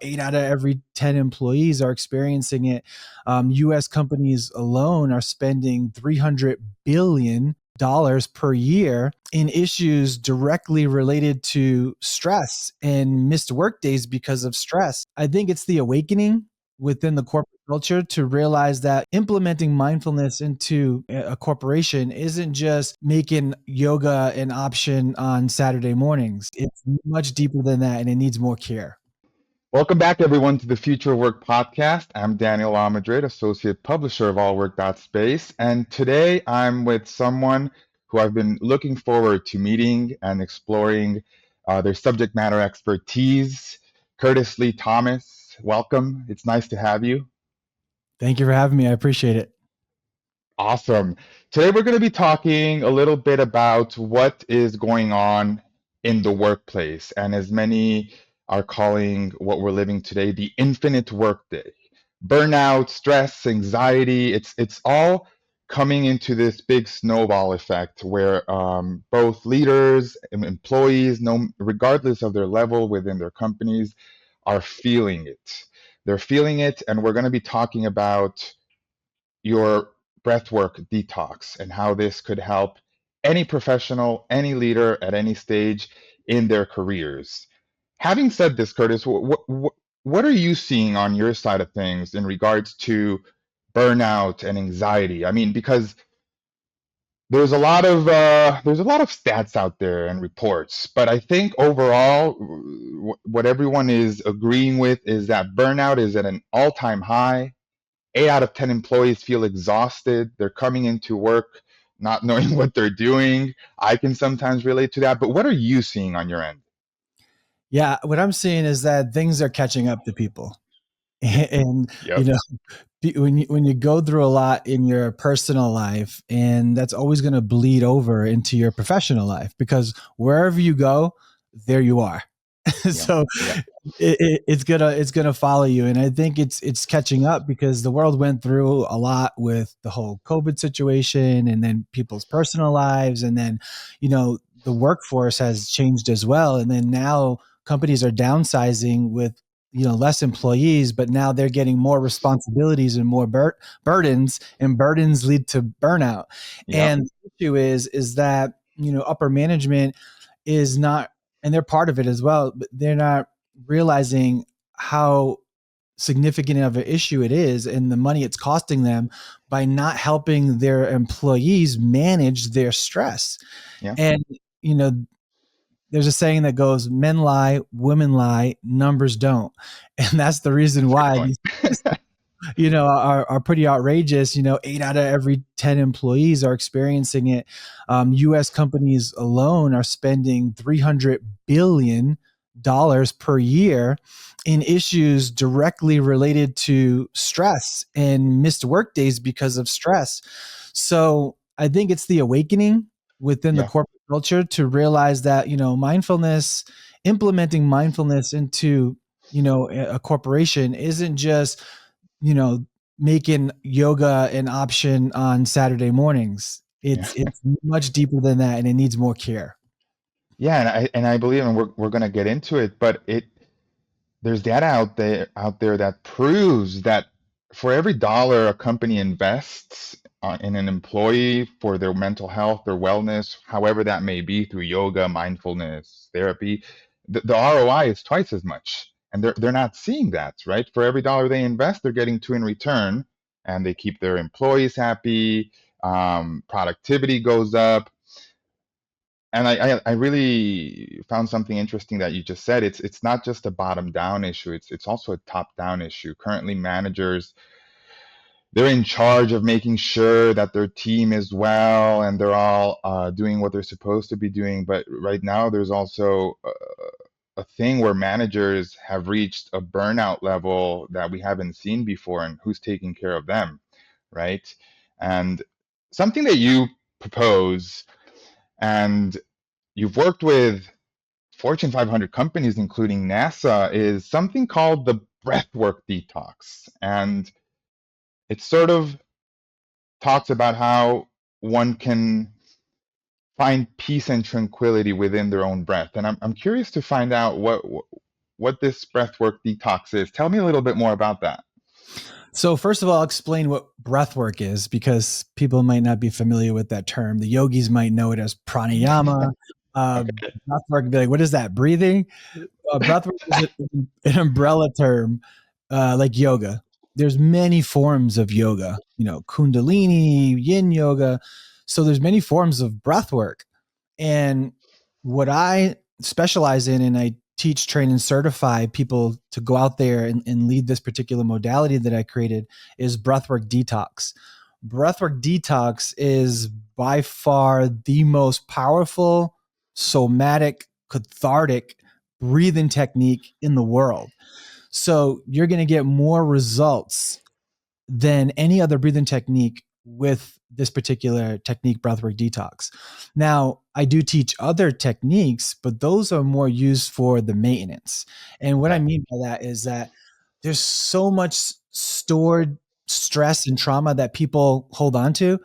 8 out of every 10 employees are experiencing it. US companies alone are spending $300 billion per year in issues directly related to stress and missed work days because of stress. I think it's the awakening within the corporate culture to realize that implementing mindfulness into a corporation isn't just making yoga an option on Saturday mornings. It's much deeper than that, and it needs more care. Welcome back, everyone, to the Future of Work podcast. I'm Daniel Lamadrid, Associate Publisher of allwork.space. And today I'm with someone who I've been looking forward to meeting and exploring their subject matter expertise. Kurtis Lee Thomas, welcome. It's nice to have you. Thank you for having me. I appreciate it. Awesome. Today we're going to be talking a little bit about what is going on in the workplace, and as many are calling what we're living today the infinite workday. Burnout, stress, anxiety, it's all coming into this big snowball effect where both leaders and employees, no, regardless of their level within their companies, are feeling it. They're feeling it, and we're going to be talking about your breathwork detox and how this could help any professional, any leader at any stage in their careers. Having said this, Kurtis, what are you seeing on your side of things in regards to burnout and anxiety? I mean, because there's a lot of stats out there and reports, but I think overall, what everyone is agreeing with is that burnout is at an all-time high. 8 out of 10 employees feel exhausted. They're coming into work not knowing what they're doing. I can sometimes relate to that, but what are you seeing on your end? Yeah, what I'm seeing is that things are catching up to people. And Yep. when you go through a lot in your personal life, and that's always going to bleed over into your professional life, because wherever you go, there you are. So Yep. it's gonna follow you, and I think it's catching up because the world went through a lot with the whole COVID situation, and then people's personal lives, and then the workforce has changed as well, and then now companies are downsizing with less employees, but now they're getting more responsibilities and more burdens, and burdens lead to burnout. Yep. And the issue is that upper management is not, and they're part of it as well, but they're not realizing how significant of an issue it is and the money it's costing them by not helping their employees manage their stress. Yeah. And you know there's a saying that goes, men lie, women lie, numbers don't. And that's the reason Good why point. these are pretty outrageous. 8 out of every 10 employees are experiencing it. US companies alone are spending $300 billion per year in issues directly related to stress and missed work days because of stress. So I think it's the awakening within the Yeah. corporate culture to realize that, implementing mindfulness into, a corporation isn't just, you know, making yoga an option on Saturday mornings. Yeah. It's much deeper than that, and it needs more care. Yeah, and I believe, and we're gonna get into it, but there's data out there that proves that for every dollar a company invests in an employee for their mental health, their wellness, however that may be, through yoga, mindfulness, therapy, the ROI is twice as much. And they're not seeing that, right? For every dollar they invest, they're getting two in return, and they keep their employees happy. Productivity goes up, and I really found something interesting that you just said. It's not just a bottom down issue. It's also a top down issue. Currently, managers, they're in charge of making sure that their team is well and they're all doing what they're supposed to be doing. But right now, there's also a thing where managers have reached a burnout level that we haven't seen before, and who's taking care of them, right? And something that you propose, and you've worked with Fortune 500 companies, including NASA, is something called the Breathwork Detox. And it sort of talks about how one can find peace and tranquility within their own breath. And I'm curious to find out what this breathwork detox is. Tell me a little bit more about that. So first of all, I'll explain what breath work is because people might not be familiar with that term. The yogis might know it as pranayama. Okay. Breath work would be like, what is that? Breathing? Breath work is an umbrella term, like yoga. There's many forms of yoga, Kundalini, yin yoga. So there's many forms of breath work. And what I specialize in, and I teach, train, and certify people to go out there and lead this particular modality that I created, is breathwork detox. Breathwork detox is by far the most powerful, somatic, cathartic breathing technique in the world. So you're going to get more results than any other breathing technique with this particular technique, breathwork detox. Now, I do teach other techniques, but those are more used for the maintenance. And what I Okay. mean by that is that there's so much stored stress and trauma that people hold on to,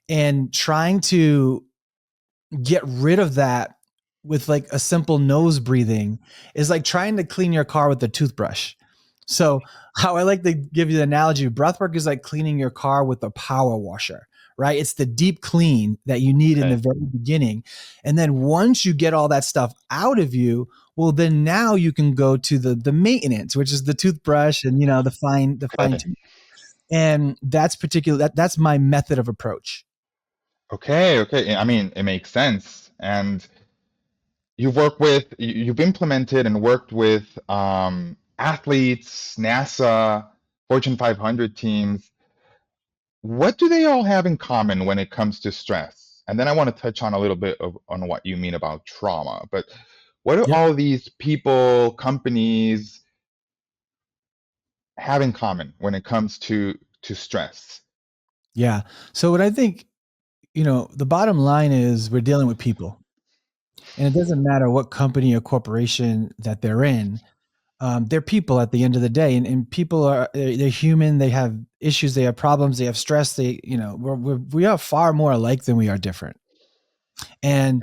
and trying to get rid of that with like a simple nose breathing is like trying to clean your car with a toothbrush. So, how I like to give you the analogy, breath work is like cleaning your car with a power washer, right? It's the deep clean that you need in the Okay. very beginning. And then once you get all that stuff out of you, well, then now you can go to the maintenance, which is the toothbrush and the fine Okay. tune. And that's my method of approach. Okay. Okay. I mean, it makes sense. And you've implemented and worked with athletes, NASA, Fortune 500 teams. What do they all have in common when it comes to stress? And then I want to touch on a little bit on what you mean about trauma. But what do Yep. all these people, companies have in common when it comes to stress? Yeah. So what I think, the bottom line is we're dealing with people, and it doesn't matter what company or corporation that they're in. They're people at the end of the day, and people they're human. They have issues. They have problems. They have stress. We are far more alike than we are different. And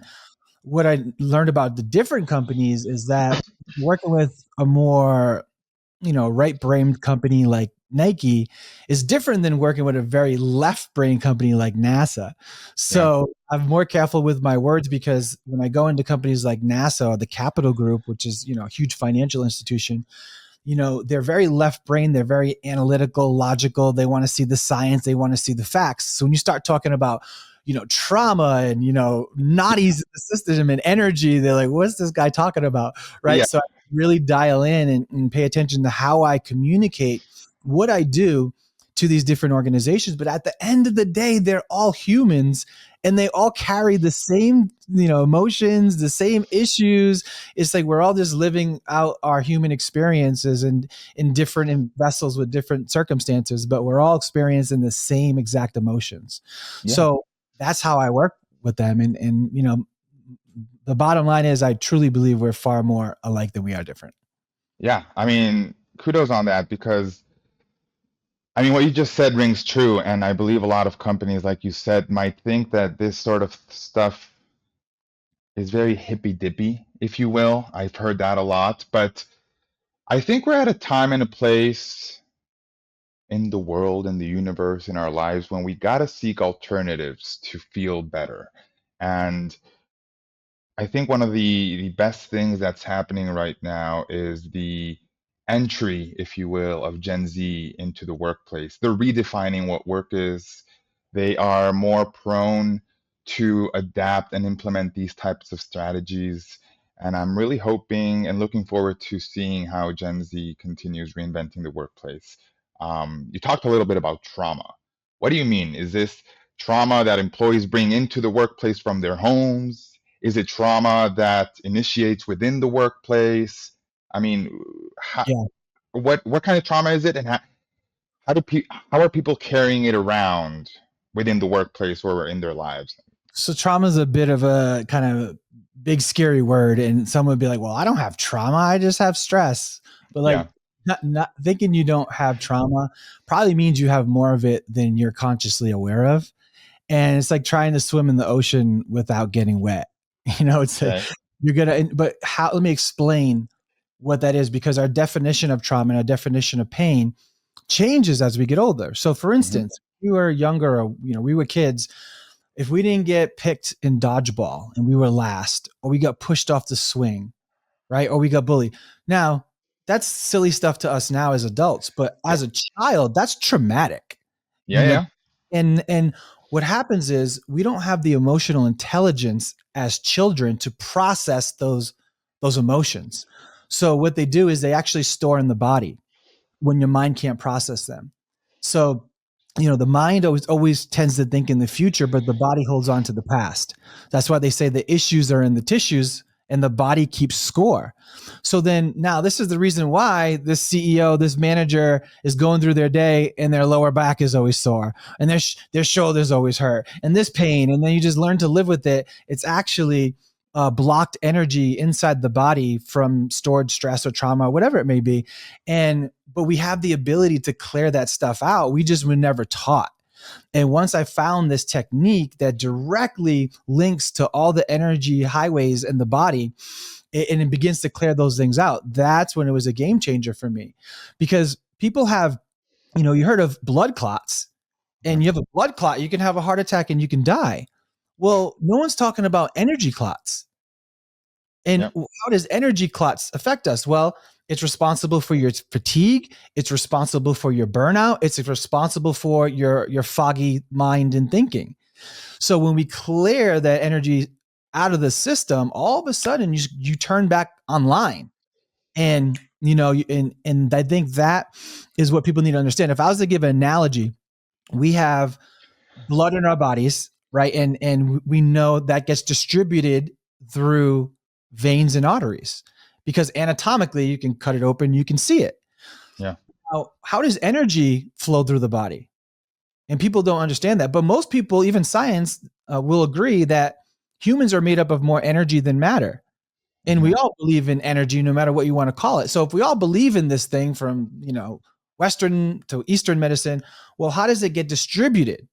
what I learned about the different companies is that working with a more right-brained company like Nike is different than working with a very left-brain company like NASA. Yeah. So I'm more careful with my words because when I go into companies like NASA or the Capital Group, which is a huge financial institution, they're very left brain. They're very analytical, logical. They want to see the science. They want to see the facts. So when you start talking about, trauma and, naughties in the system and energy, they're like, what's this guy talking about? Right. Yeah. So I really dial in and pay attention to how I communicate what I do to these different organizations. But at the end of the day, they're all humans and they all carry the same, emotions, the same issues. It's like we're all just living out our human experiences and in different vessels with different circumstances, but we're all experiencing the same exact emotions. Yeah. So that's how I work with them. And the bottom line is I truly believe we're far more alike than we are different. Yeah. I mean, kudos on that because I mean, what you just said rings true. And I believe a lot of companies, like you said, might think that this sort of stuff is very hippy dippy, if you will. I've heard that a lot. But I think we're at a time and a place in the world, in the universe, in our lives when we got to seek alternatives to feel better. And I think one of the best things that's happening right now is the entry, if you will, of Gen Z into the workplace. They're redefining what work is. They are more prone to adapt and implement these types of strategies. And I'm really hoping and looking forward to seeing how Gen Z continues reinventing the workplace. You talked a little bit about trauma. What do you mean? Is this trauma that employees bring into the workplace from their homes? Is it trauma that initiates within the workplace? I mean, how, Yeah. what kind of trauma is it, and how are people carrying it around within the workplace or in their lives? So trauma is a bit of a kind of big scary word, and someone would be like, "Well, I don't have trauma. I just have stress." But like, Yeah, not thinking you don't have trauma probably means you have more of it than you're consciously aware of. And it's like trying to swim in the ocean without getting wet. It's like okay, you're gonna. But how? Let me explain what that is, because our definition of trauma and our definition of pain changes as we get older. So for Hmm. instance, we were younger, we were kids. If we didn't get picked in dodgeball and we were last, or we got pushed off the swing, right? Or we got bullied. Now, that's silly stuff to us now as adults, but Yeah. as a child, that's traumatic. Yeah. Yeah. And what happens is we don't have the emotional intelligence as children to process those emotions. So what they do is they actually store in the body when your mind can't process them. So, the mind always tends to think in the future, but the body holds on to the past. That's why they say the issues are in the tissues and the body keeps score. So then now this is the reason why this CEO, this manager is going through their day and their lower back is always sore and their shoulders always hurt and this pain. And then you just learn to live with it. It's actually blocked energy inside the body from stored stress or trauma, whatever it may be. But we have the ability to clear that stuff out. We just were never taught. And once I found this technique that directly links to all the energy highways in the body, and it begins to clear those things out, that's when it was a game changer for me. Because people have, you heard of blood clots, Yeah. and you have a blood clot, you can have a heart attack and you can die. Well, no one's talking about energy clots. And Yeah. how does energy clots affect us? Well, it's responsible for your fatigue. It's responsible for your burnout. It's responsible for your foggy mind and thinking. So when we clear that energy out of the system, all of a sudden you turn back online. And and I think that is what people need to understand. If I was to give an analogy, we have blood in our bodies, right? And we know that gets distributed through veins and arteries because anatomically you can cut it open, you can see it. Yeah. Now, how does energy flow through the body? And people don't understand that. But most people, even science, will agree that humans are made up of more energy than matter. And Hmm. we all believe in energy, no matter what you want to call it. So if we all believe in this thing from, Western to Eastern medicine, well, how does it get distributed?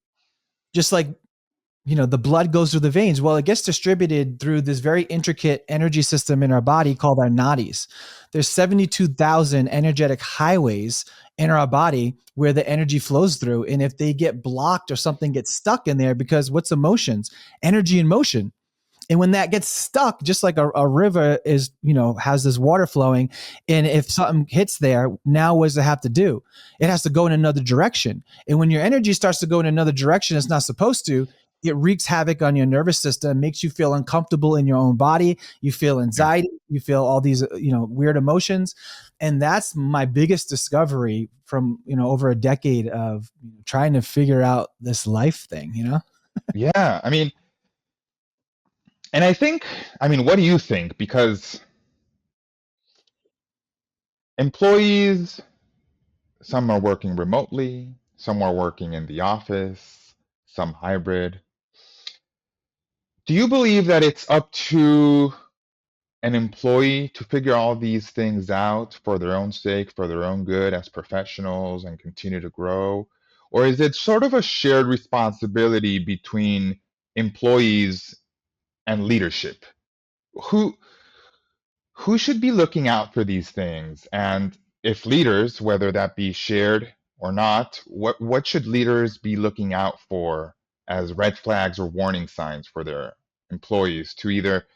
Just like the blood goes through the veins. Well, it gets distributed through this very intricate energy system in our body called our nadis. There's 72,000 energetic highways in our body where the energy flows through. And if they get blocked or something gets stuck in there, because what's emotions? Energy in motion. And when that gets stuck, just like a river is, has this water flowing. And if something hits there, now what does it have to do? It has to go in another direction. And when your energy starts to go in another direction it's not supposed to, it wreaks havoc on your nervous system, makes you feel uncomfortable in your own body. You feel Yeah. anxiety, you feel all these, weird emotions. And that's my biggest discovery from, over a decade of trying to figure out this life thing. Yeah. And what do you think? Because employees, some are working remotely, some are working in the office, some hybrid. Do you believe that it's up to an employee to figure all these things out for their own sake, for their own good as professionals and continue to grow? Or is it sort of a shared responsibility between employees and leadership? Who who should be looking out for these things? And if leaders, whether that be shared or not, what should leaders be looking out for as red flags or warning signs for their employees to either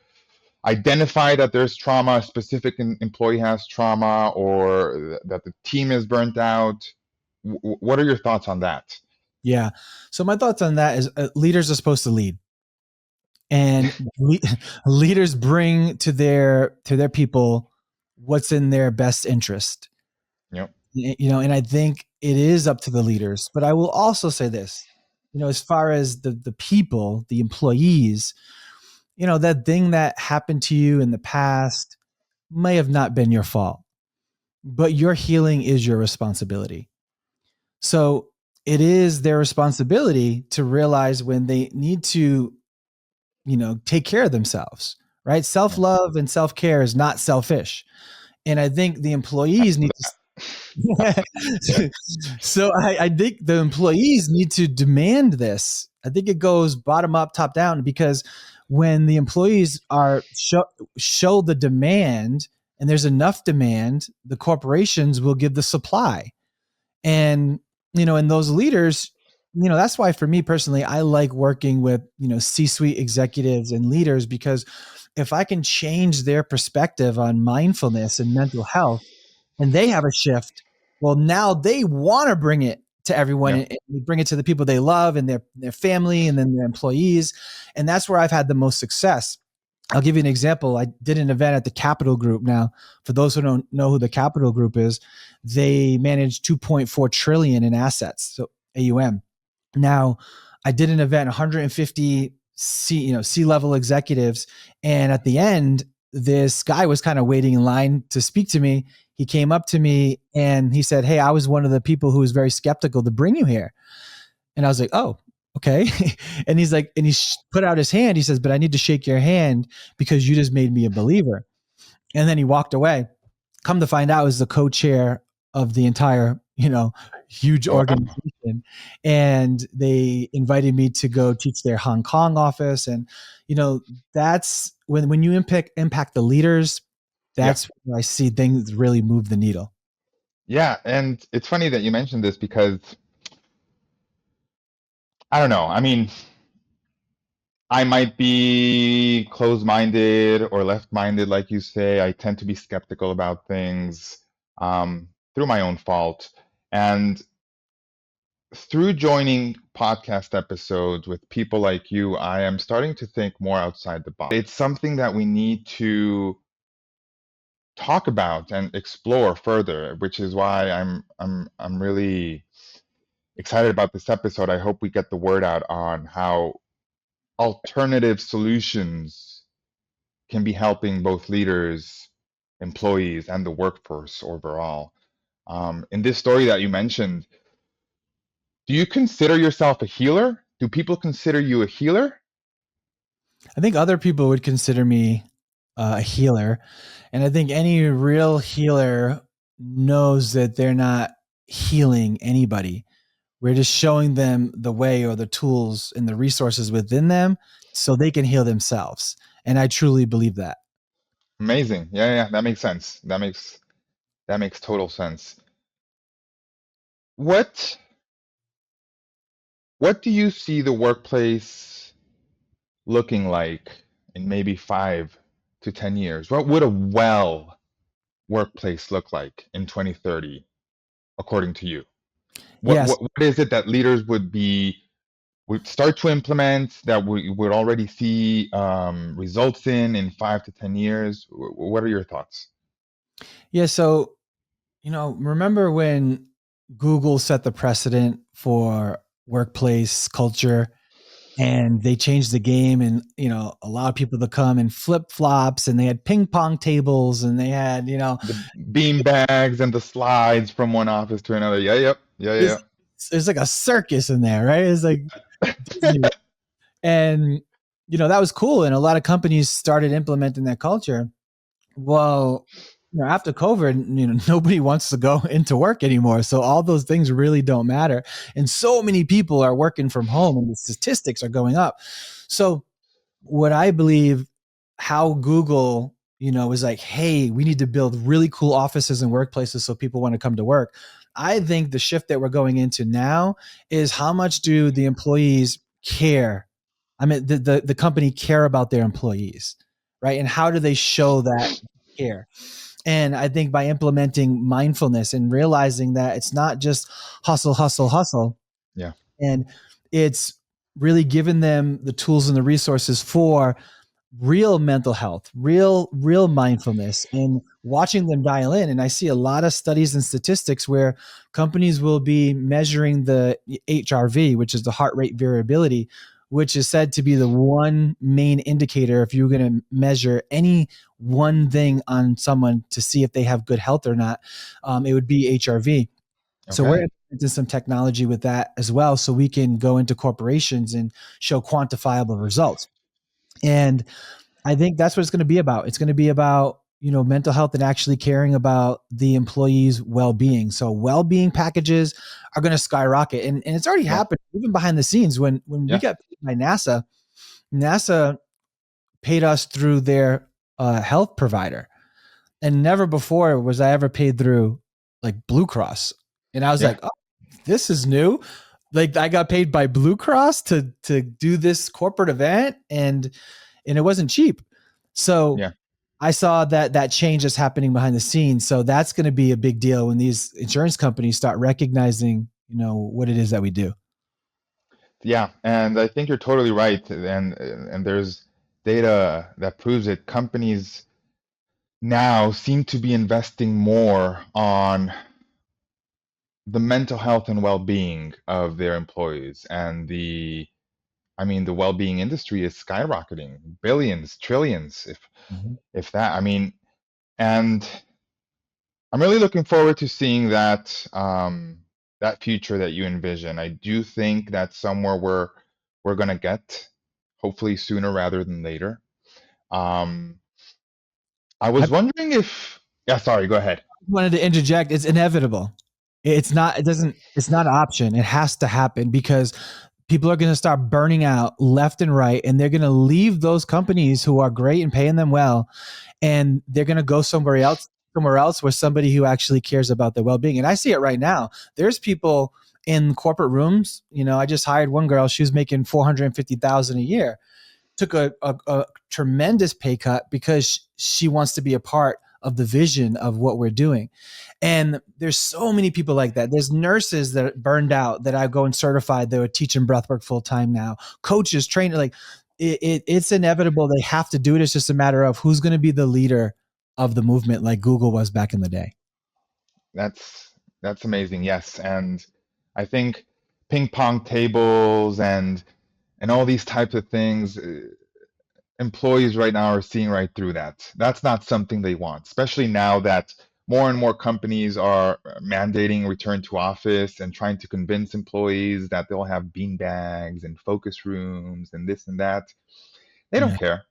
identify that there's trauma, a specific employee has trauma, or that the team is burnt out? What are your thoughts on that? Yeah. So my thoughts on that is leaders are supposed to lead, and leaders bring to their people what's in their best interest. Yep. And I think it is up to the leaders. But I will also say this, as far as the people, the employees, that thing that happened to you in the past may have not been your fault, but your healing is your responsibility. So it is their responsibility to realize when they need to, take care of themselves, right? Self Yeah. love and self care is not selfish. And I think the employees need to. So I think the employees need to demand this. I think it goes bottom up, top down, because when the employees are show the demand and there's enough demand, the corporations will give the supply. And, and those leaders, that's why for me personally, I like working with, C-suite executives and leaders, because if I can change their perspective on mindfulness and mental health and they have a shift, well, now they want to bring it to everyone Yeah. and bring it to the people they love and their family and then their employees. And that's where I've had the most success. I'll give you an example. I did an event at the Capital Group. Now, for those who don't know who the Capital Group is, they manage 2.4 trillion in assets, so AUM. Now, I did an event, 150 C-level executives, and at the end, this guy was kind of waiting in line to speak to me. He came up to me and he said, "Hey, I was one of the people who was very skeptical to bring you here." And I was like, "Oh, okay." And he's like, and he put out his hand. He says, "But I need to shake your hand because you just made me a believer." And then he walked away. Come to find out, I was the co-chair of the entire, huge Oh, wow. organization. And they invited me to go teach their Hong Kong office. And, that's when you impact the leaders, Yeah. that's when I see things really move the needle. Yeah. And it's funny that you mentioned this because I don't know. I mean, I might be closed-minded or left-minded, like you say. I tend to be skeptical about things through my own fault. And through joining podcast episodes with people like you, I am starting to think more outside the box. It's something that we need to talk about and explore further, which is why I'm really excited about this episode. I hope we get the word out on how alternative solutions can be helping both leaders, employees, and the workforce overall. In this story that you mentioned, do you consider yourself a healer? Do people consider you a healer? I think other people would consider me a healer. And I think any real healer knows that they're not healing anybody. We're just showing them the way or the tools and the resources within them so they can heal themselves. And I truly believe that. Amazing. Yeah, yeah, that makes sense. That makes total sense. What what do you see the workplace looking like in maybe 5 to 10 years? What would a well workplace look like in 2030, according to you? What Yes. what, what is it that leaders would start to implement that we would already see results in 5 to 10 years? What are your thoughts? Yeah. So, remember when Google set the precedent for workplace culture and they changed the game and, allowed people to come in flip flops and they had ping pong tables and they had, The bean bags and the slides from one office to another. Yeah, yep, yeah, yeah, it's, it's like a circus in there, right? It's like Disney. And, that was cool. And a lot of companies started implementing that culture. Well, after COVID, nobody wants to go into work anymore. So all those things really don't matter. And so many people are working from home and the statistics are going up. So what I believe how Google, is like, hey, we need to build really cool offices and workplaces so people want to come to work. I think the shift that we're going into now is how much do the employees care? I mean, the company care about their employees, right? And how do they show that care? And I think by implementing mindfulness and realizing that it's not just hustle, hustle, hustle, yeah. and it's really giving them the tools and the resources for real mental health, real mindfulness, and watching them dial in. And I see a lot of studies and statistics where companies will be measuring the HRV, which is the heart rate variability, which is said to be the one main indicator if you're going to measure any one thing on someone to see if they have good health or not. It would be HRV. So we're Okay. implementing some technology with that as well, so we can go into corporations and show quantifiable results. And I think that's what it's going to be about. It's going to be about, mental health and actually caring about the employees' well-being. So well-being packages are going to skyrocket. And it's already Yeah. happened even behind the scenes when we Yeah. got paid by NASA paid us through their health provider. And never before was I ever paid through like Blue Cross. And I was Yeah. like, oh, this is new. Like I got paid by Blue Cross to do this corporate event, and it wasn't cheap. So Yeah. I saw that change is happening behind the scenes. So that's going to be a big deal when these insurance companies start recognizing, what it is that we do. Yeah, and I think you're totally right. And there's data that proves it. Companies now seem to be investing more on the mental health and well-being of their employees. And the well-being industry is skyrocketing, billions, trillions, Mhm. if that. And I'm really looking forward to seeing that future that you envision. I do think that's somewhere we're gonna get, hopefully sooner rather than later. Um, I I was wondering if, yeah, sorry, go ahead. wanted to interject. It's inevitable. It's not an option. It has to happen because people are going to start burning out left and right, and they're going to leave those companies who are great and paying them well, and they're going to go somewhere else where somebody who actually cares about their well-being. And I see it right now. There's people in corporate rooms. I just hired one girl. She was making 450,000 a year, took a tremendous pay cut because she wants to be a part of the vision of what we're doing. And there's so many people like that. There's nurses that burned out that I go and certified that are teaching breathwork full time now. Coaches, trainers, like it's inevitable. They have to do it. It's just a matter of who's going to be the leader of the movement, like Google was back in the day. That's amazing. Yes, and I think ping pong tables and all these types of things, employees right now are seeing right through that. That's not something they want, especially now that more and more companies are mandating return to office and trying to convince employees that they'll have bean bags and focus rooms and this and that. They don't Yeah. care.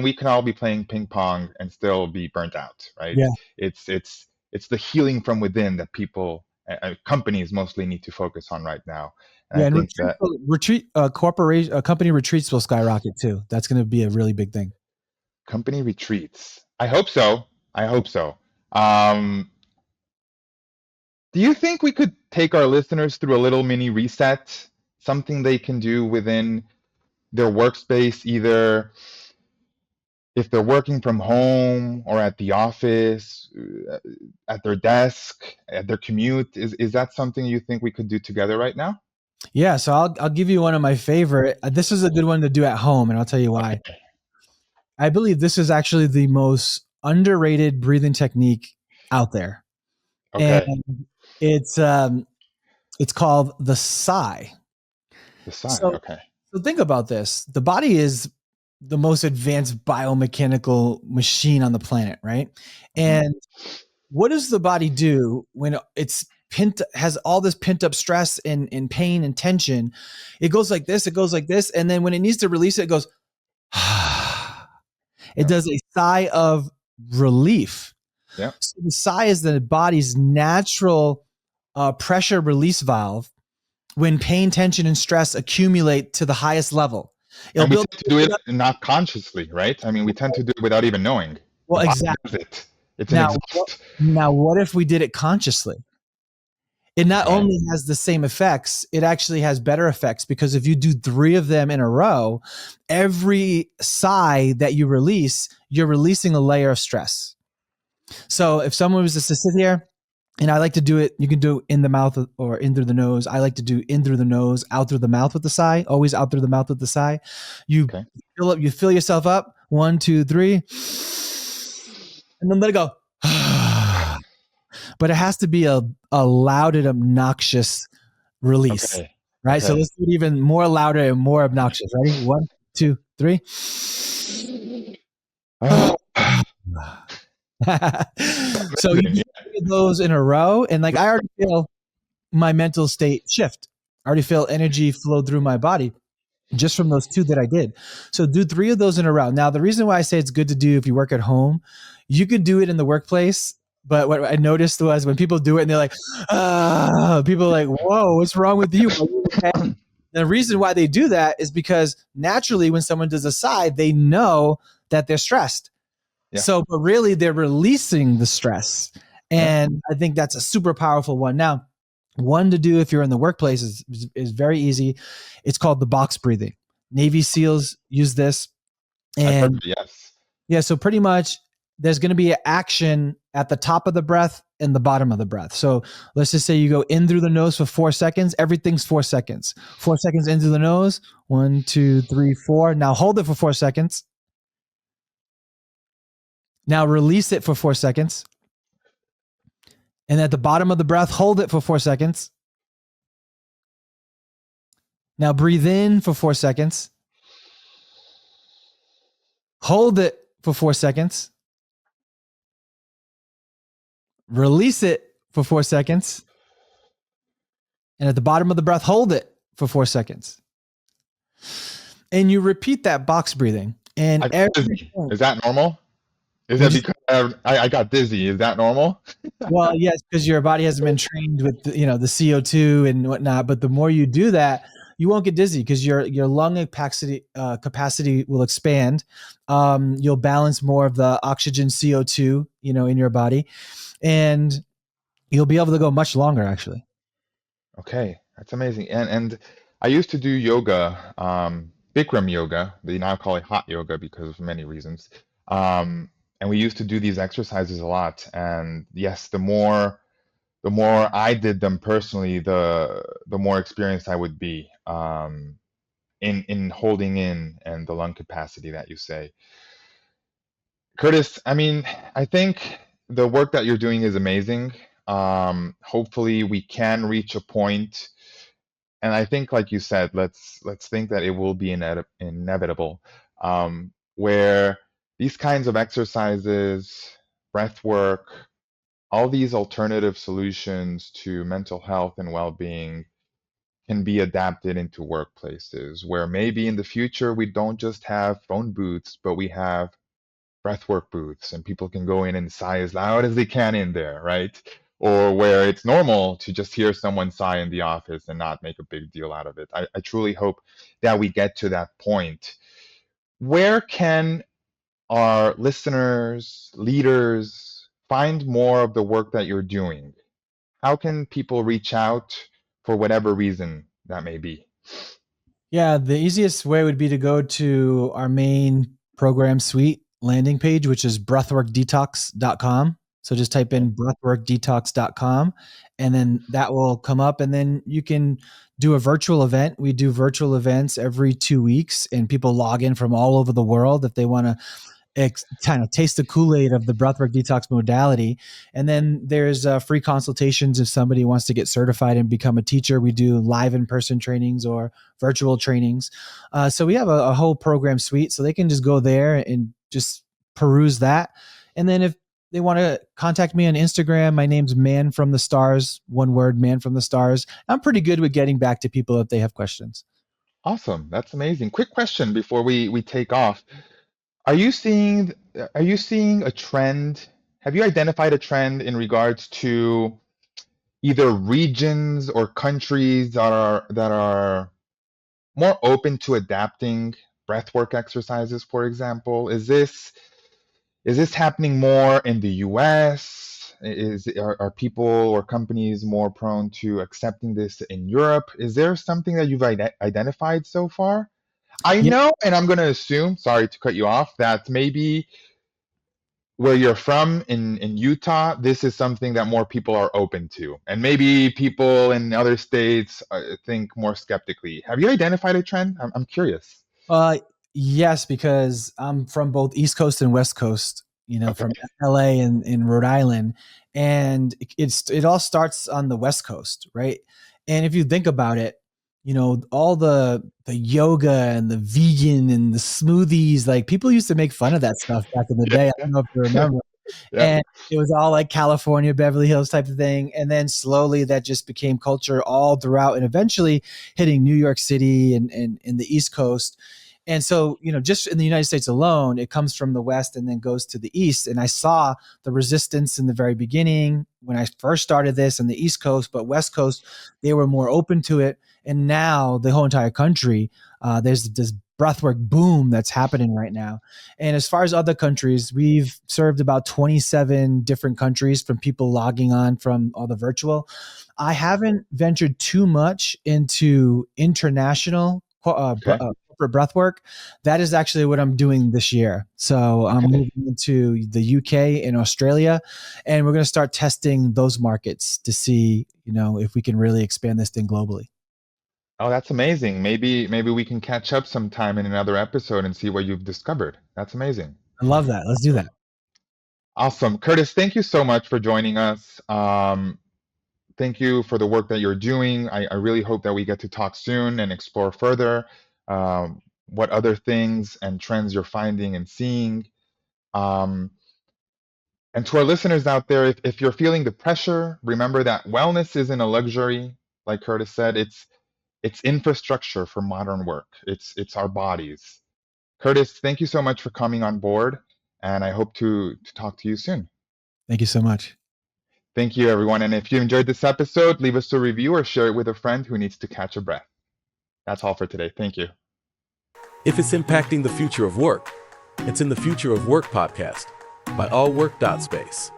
We can all be playing ping pong and still be burnt out, right? Yeah. It's the healing from within that people, companies mostly need to focus on right now. And I Yeah. And think that company retreats will skyrocket too. That's going to be a really big thing. company retreats. I hope so. I hope so. Um, do you think we could take our listeners through a little mini reset, something they can do within their workspace, either if they're working from home or at the office, at their desk, at their commute? Is that something you think we could do together right now? Yeah. So I'll give you one of my favorite. This is a good one to do at home, and I'll tell you why. Okay. I believe this is actually the most underrated breathing technique out there. And Okay. it's um it's called the sigh. The sigh. So Okay. so think about this. The body is the most advanced biomechanical machine on the planet, right? Hmm. And what does the body do when it's has all this pent up stress and pain and tension? It goes like this, it goes like this, and then when it needs to release it, it goes it Yeah. does a sigh of relief. Yeah. So the sigh is the body's natural pressure release valve when pain, tension, and stress accumulate to the highest level. It'll And we build. tend to do it not consciously, right? We tend to do it without even knowing. The Well, body exactly. does it. It's an Now, what, exhaust. now, what if we did it consciously? It not Okay. only has the same effects, it actually has better effects because if you do 3 of them in a row, every sigh that you release, you're releasing a layer of stress. So if someone was to sit here, and I like to do it, you can do it in the mouth or in through the nose. I like to do in through the nose, out through the mouth with the sigh, always out through the mouth with the sigh. You Okay. you fill yourself up, 1, 2, 3, and then let it go. But it has to be a loud and obnoxious release, Okay. right? So Okay. let's do it even more louder and more obnoxious. Ready? 1, 2, 3. Oh, So you amazing. do 3 of those in a row, and like I already feel my mental state shift. I already feel energy flow through my body just from those 2 that I did. So do 3 of those in a row. Now, the reason why I say it's good to do if you work at home, you could do it in the workplace. But what I noticed was when people do it and they're like, people are like, whoa, what's wrong with you? Are you okay? The reason why they do that is because naturally when someone does a sigh, they know that they're stressed. Yeah. So, but really they're releasing the stress. Yeah. And I think that's a super powerful one. Now, one to do if you're in the workplace is very easy. It's called the box breathing. Navy SEALs use this. I've heard And of it, yes. yeah, so pretty much there's going to be an action at the top of the breath and the bottom of the breath. So let's just say you go in through the nose for 4 seconds. Everything's 4 seconds. 4 seconds into the nose. 1, 2, 3, 4. Now hold it for 4 seconds. Now release it for 4 seconds. And at the bottom of the breath, hold it for 4 seconds. Now breathe in for 4 seconds. Hold it for 4 seconds. Release it for 4 seconds. And at the bottom of the breath, hold it for 4 seconds. And you repeat that box breathing. And Is that normal? Is that because I got dizzy? Is that normal? Well, yes, because your body hasn't been trained with the CO2 and whatnot. But the more you do that, you won't get dizzy because your lung capacity will expand. You'll balance more of the oxygen CO2 in your body, and you'll be able to go much longer actually. Okay, that's amazing. And I used to do yoga, Bikram yoga. They now call it hot yoga because of many reasons. And we used to do these exercises a lot. And yes, the more I did them personally, the more experienced I would be in holding in and the lung capacity that you say. Kurtis, I mean, I think the work that you're doing is amazing. Hopefully, we can reach a point, and I think, like you said, let's think that it will be inevitable, where these kinds of exercises, breath work, all these alternative solutions to mental health and well-being can be adapted into workplaces, where maybe in the future we don't just have phone booths, but we have breathwork booths and people can go in and sigh as loud as they can in there, right? Or where it's normal to just hear someone sigh in the office and not make a big deal out of it. I truly hope that we get to that point. Where can our listeners, leaders, find more of the work that you're doing? How can people reach out for whatever reason that may be? Yeah, the easiest way would be to go to our main program suite landing page, which is breathworkdetox.com. So just type in breathworkdetox.com and then that will come up and then you can do a virtual event. We do virtual events every 2 weeks and people log in from all over the world if they want to kind of taste the Kool-Aid of the breathwork detox modality. And then there's free consultations if somebody wants to get certified and become a teacher. We do live in-person trainings or virtual trainings. So we have a whole program suite, so they can just go there and just peruse that. And then if they want to contact me on Instagram, my name's Man from the Stars, one word, Man from the Stars. I'm pretty good with getting back to people if they have questions. Awesome. That's amazing. Quick question before we take off. Are you seeing a trend? Have you identified a trend in regards to either regions or countries that are more open to adapting breathwork exercises, for example? Is this happening more in the US? Are people or companies more prone to accepting this in Europe? Is there something that you've identified so far? I Yeah. know, and I'm going to assume, sorry to cut you off, that maybe where you're from in Utah, this is something that more people are open to. And maybe people in other states think more skeptically. Have you identified a trend? I'm curious. Uh, yes, because I'm from both East Coast and West Coast, Okay. from LA and in Rhode Island. And it all starts on the West Coast, right? And if you think about it, all the yoga and the vegan and the smoothies, like people used to make fun of that stuff back in the day. I don't know if you Yeah. remember. Yeah. And it was all like California, Beverly Hills type of thing. And then slowly that just became culture all throughout and eventually hitting New York City and in the East Coast. And so, just in the United States alone, it comes from the West and then goes to the East. And I saw the resistance in the very beginning when I first started this in the East Coast, but West Coast, they were more open to it. And now the whole entire country, there's this breathwork boom that's happening right now. And as far as other countries, we've served about 27 different countries from people logging on from all the virtual. I haven't ventured too much into international Okay. corporate breathwork. That is actually what I'm doing this year. So I'm Okay. moving into the UK and Australia, and we're going to start testing those markets to see, if we can really expand this thing globally. Oh, that's amazing. Maybe we can catch up sometime in another episode and see what you've discovered. That's amazing. I love that. Let's do that. Awesome. Curtis, thank you so much for joining us. Thank you for the work that you're doing. I really hope that we get to talk soon and explore further what other things and trends you're finding and seeing. Um, and to our listeners out there, if you're feeling the pressure, remember that wellness isn't a luxury, like Curtis said. It's infrastructure for modern work. It's our bodies. Curtis, thank you so much for coming on board, and I hope to talk to you soon. Thank you so much. Thank you, everyone. And if you enjoyed this episode, leave us a review or share it with a friend who needs to catch a breath. That's all for today. Thank you. If it's impacting the future of work, it's in the Future of Work podcast by allwork.space.